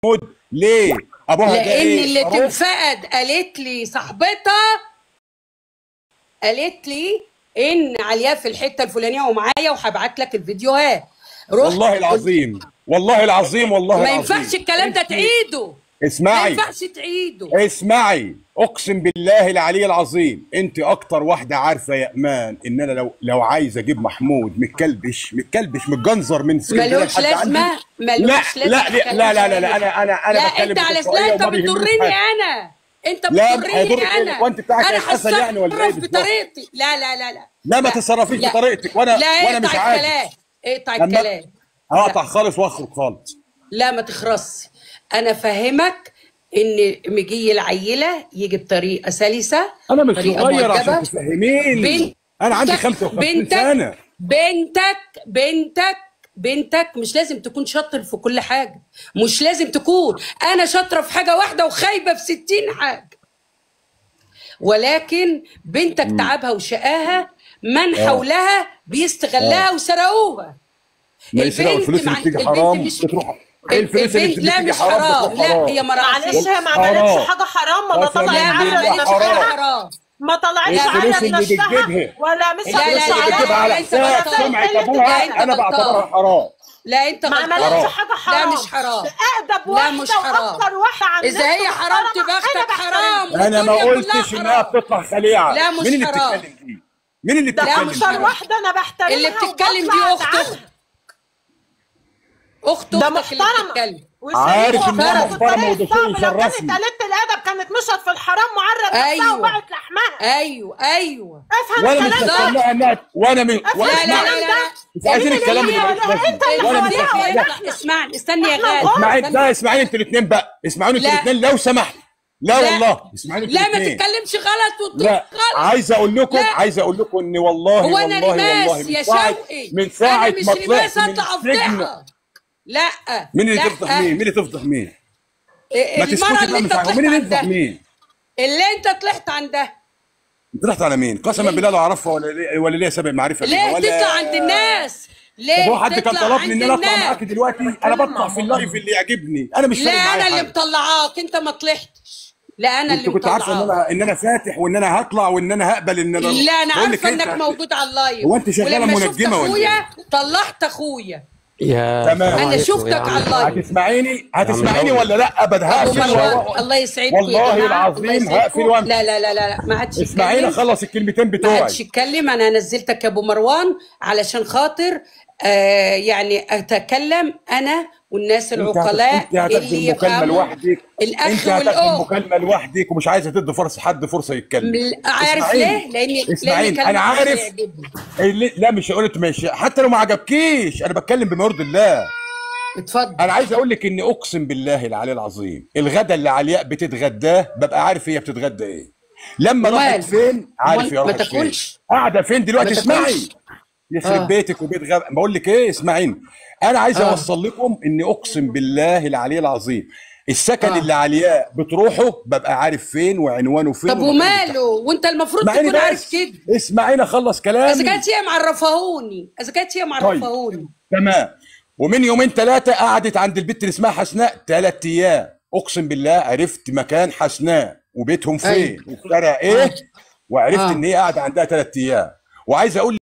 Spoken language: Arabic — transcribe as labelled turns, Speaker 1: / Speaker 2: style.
Speaker 1: محمود ليه؟ ابوها ده
Speaker 2: لان
Speaker 1: ايه؟
Speaker 2: اللي تنفقد قالت لي صاحبتها، قالت لي ان عليا في الحته الفلانيه ومعايا وهبعت لك الفيديوهات. رحت
Speaker 1: والله العظيم والله العظيم والله
Speaker 2: ما
Speaker 1: العظيم
Speaker 2: ينفعش الكلام ده تعيده، ما
Speaker 1: اسمعي
Speaker 2: ينفعش تعيده.
Speaker 1: اسمعي، اقسم بالله العلي العظيم انت اكتر واحده عارفه يا امان ان انا لو عايز اجيب محمود متكلبش متجنزر من اسكندريه
Speaker 2: ملوش لازمه، ملوش
Speaker 1: لا
Speaker 2: لازمه.
Speaker 1: لا انا
Speaker 2: لا
Speaker 1: بتكلم
Speaker 2: انت على
Speaker 1: بتلقائيه
Speaker 2: لا انت
Speaker 1: وما بيهمنيش
Speaker 2: بتضرني
Speaker 1: حاجه.
Speaker 2: انا، انت
Speaker 1: لا
Speaker 2: بتضرني
Speaker 1: هيضرك
Speaker 2: انا.
Speaker 1: وانت بتاعك
Speaker 2: انا
Speaker 1: هيتقفل يعني ولا ايه
Speaker 2: هتصرف
Speaker 1: بالظبط؟
Speaker 2: بطريقتي. لا
Speaker 1: لا ما تتصرفيش
Speaker 2: لا
Speaker 1: بطريقتك
Speaker 2: لا،
Speaker 1: وانا مش
Speaker 2: اقطع
Speaker 1: عادي.
Speaker 2: الكلام، اقطع
Speaker 1: لما
Speaker 2: الكلام.
Speaker 1: هقطع
Speaker 2: لا
Speaker 1: خالص واخرج خالص.
Speaker 2: لا ما تخرصش. انا فاهمك ان مجي العيله يجي بطريقه سلسه،
Speaker 1: انا مش
Speaker 2: طريقه
Speaker 1: صغير عشان
Speaker 2: مؤدبه.
Speaker 1: تفهميني، انا عندي 55 سنه.
Speaker 2: بنتك مش لازم تكون شاطر في كل حاجه، مش لازم تكون. انا شاطره في حاجه واحده وخايبه في 60 حاجه، ولكن بنتك تعبها وشقاها من حولها بيستغلها وسرقوها.
Speaker 1: ما يسرقوا الفلوس اللي بتيجي حرام بتروح. ايه الفلوس اللي
Speaker 2: البنت لا
Speaker 1: بتيجي
Speaker 2: مش
Speaker 1: حرام
Speaker 2: حرام،
Speaker 1: بتروح حرام؟
Speaker 2: لا هي ما
Speaker 3: معلش هي ما
Speaker 1: حرام.
Speaker 3: عملتش حاجه حرام، ولا
Speaker 1: قسما
Speaker 3: طلعت
Speaker 1: بالله
Speaker 3: عرض
Speaker 1: حرام.
Speaker 3: نفسها، ما طلعتش
Speaker 1: الفلوس
Speaker 3: عرض
Speaker 1: اللي
Speaker 3: نفسها
Speaker 1: بتجيبها
Speaker 3: ولا
Speaker 2: لا
Speaker 3: مسكت
Speaker 1: الفلوس اللي بتجيبها على
Speaker 2: انت
Speaker 1: حساب
Speaker 2: غلطان.
Speaker 1: سمعة ابوها
Speaker 2: انت
Speaker 1: انا
Speaker 2: غلطان.
Speaker 1: بعتبرها حرام.
Speaker 2: لا انت
Speaker 3: ما
Speaker 2: غلطان.
Speaker 3: عملتش حاجه حرام.
Speaker 2: لا مش حرام.
Speaker 3: اقدب
Speaker 2: لا
Speaker 3: واحده
Speaker 2: مش حرام.
Speaker 3: واكتر واحده عن
Speaker 2: اذا هي حرام تبقى اختك حرام.
Speaker 1: انا ما
Speaker 2: والدنيا كلها
Speaker 1: قلتش انها
Speaker 2: حرام.
Speaker 1: بتطلع خليعه.
Speaker 2: لا مش
Speaker 1: مين اللي
Speaker 2: حرام.
Speaker 1: بتتكلم دي؟ مين اللي
Speaker 3: ده
Speaker 1: بتتكلم
Speaker 2: مش
Speaker 3: اكتر
Speaker 2: حرام.
Speaker 3: واحده انا بحترمها
Speaker 2: اللي بتتكلم دي
Speaker 3: وبطلع
Speaker 2: اخت
Speaker 3: عنها.
Speaker 2: اخت
Speaker 3: ده
Speaker 2: اختك اللي
Speaker 3: محترمه
Speaker 2: بتتكلم.
Speaker 1: عارف انها
Speaker 3: وفرق
Speaker 1: محترمه وده شيء
Speaker 3: لو كانت
Speaker 1: يشرفني.
Speaker 3: قلت الادب كانت مشت في الحرام معرض نفسها
Speaker 2: ايوه
Speaker 3: وباعت لحمها.
Speaker 2: ايوه
Speaker 3: افهم
Speaker 1: وانا مش
Speaker 3: الكلام ده.
Speaker 1: مستناها انها وانا من
Speaker 3: افهم الكلام ده.
Speaker 1: مش عايزين الكلام اللي ملوش لازمه.
Speaker 3: انت اللي
Speaker 1: وانا مش
Speaker 3: هتضيع ولا
Speaker 1: مستناها.
Speaker 3: احنا؟
Speaker 2: اسمعني استني يا
Speaker 3: احنا
Speaker 2: غالي.
Speaker 3: غلط.
Speaker 1: اسمعي لا اسمعيني انتوا الاثنين بقى، اسمعوني انتوا
Speaker 2: لا.
Speaker 1: الاثنين لو سمحت. لا والله اسمعوني انتوا
Speaker 2: لا ما
Speaker 1: الاثنين.
Speaker 2: تتكلمش غلط وتقول
Speaker 1: لا
Speaker 2: غلط.
Speaker 1: عايز اقول لكم ان والله
Speaker 2: هو انا
Speaker 1: والله
Speaker 2: رماس يا شوقي؟
Speaker 1: من ساعه
Speaker 2: انا مش
Speaker 1: ما طلعت
Speaker 2: رماس
Speaker 1: من
Speaker 2: اطلع
Speaker 1: السجن.
Speaker 2: افضحها. لا
Speaker 1: مين اللي
Speaker 2: لا.
Speaker 1: تفضح مين؟ مين اللي تفضح مين؟ ما تسكتي
Speaker 2: المرة
Speaker 1: بقى
Speaker 2: اللي
Speaker 1: مش
Speaker 2: انت
Speaker 1: عارف
Speaker 2: طلعت
Speaker 1: مين اللي يفضح
Speaker 2: عندها،
Speaker 1: مين؟
Speaker 2: اللي انت طلعت عندها.
Speaker 1: انت رحت على مين؟ قسما بالله لا اعرفها ولا ليا سابق معرفه بيها
Speaker 2: ليه
Speaker 1: ولا
Speaker 2: تطلع عند الناس؟ ليه
Speaker 1: طب هو حد كان
Speaker 2: تطلع
Speaker 1: طلبني ان
Speaker 2: عند
Speaker 1: انا اطلع
Speaker 2: الناس؟
Speaker 1: معاكي دلوقتي؟ انا بطلع في اللايف اللي يعجبني، انا مش
Speaker 2: لا
Speaker 1: فارق معايا
Speaker 2: انا اللي
Speaker 1: حاجه.
Speaker 2: مطلعاك، انت ما طلعتش. لا انا اللي
Speaker 1: انت كنت عارفه
Speaker 2: مطلعاك.
Speaker 1: ان انا فاتح وان انا هطلع وان انا هقبل ان انا
Speaker 2: لا انا
Speaker 1: بقول لك
Speaker 2: عارفه
Speaker 1: انت
Speaker 2: انك موجود على اللايف.
Speaker 1: هو انت شغاله
Speaker 2: ولما شفت
Speaker 1: منجمه ولا
Speaker 2: اخويا
Speaker 1: ايه؟
Speaker 2: طلعت اخويا.
Speaker 4: يا
Speaker 1: تمام.
Speaker 2: انا شفتك على اللايف.
Speaker 1: هتسمعيني ولا لا؟ ابد
Speaker 2: ابو
Speaker 1: هقفل
Speaker 2: مروان الله يسعدكم يا
Speaker 1: والله
Speaker 2: جماعه.
Speaker 1: العظيم
Speaker 2: الله
Speaker 1: هقفل
Speaker 2: يسعدكم.
Speaker 1: وامشي.
Speaker 2: لا ما حدش
Speaker 1: اسمعيني
Speaker 2: يتكلم.
Speaker 1: اخلص الكلمتين
Speaker 2: ما
Speaker 1: بتوعي.
Speaker 2: حدش يتكلم. انا نزلتك يا ابو مروان علشان خاطر يعني اتكلم انا والناس العقلاء
Speaker 1: انت هتاخدي
Speaker 2: اللي
Speaker 1: المكالمه
Speaker 2: يفهموا
Speaker 1: لوحدك.
Speaker 2: الاخ
Speaker 1: انت هتاخدي
Speaker 2: والاخت.
Speaker 1: المكالمه لوحدك ومش عايزه تدي حد فرصه يتكلم.
Speaker 2: عارف ليه؟ لان
Speaker 1: اسمعيني انا عارف. لا مش هقول لك ماشي حتى لو ما عجبكيش، انا بتكلم بما يرضي الله.
Speaker 2: اتفضل.
Speaker 1: انا عايز اقول لك اني اقسم بالله العلي العظيم الغدا اللي علياء بتتغداه ببقى عارف هي بتتغدى ايه. لما راحت فين عارف هي
Speaker 2: ما
Speaker 1: راحت فين.
Speaker 2: تاكلش.
Speaker 1: قاعده فين دلوقتي؟ اسمعي يخرب بيتك وبيت بقول لك ايه اسمعيني. انا عايز اوصل لكم اني اقسم بالله العلي العظيم السكن اللي علياء بتروحه ببقى عارف فين وعنوانه فين.
Speaker 2: طب وماله؟ وانت المفروض تكون عارف كده.
Speaker 1: اسمعيني اخلص كلامي.
Speaker 2: اذا كانت هي معرفهوني
Speaker 1: تمام. ومن يومين ثلاثه قعدت عند البت اللي اسمها حسناء 3 ايام. اقسم بالله عرفت مكان حسناء وبيتهم فين وشارع ايه. وعرفت ان هي قاعده عندها 3 ايام. وعايز اقول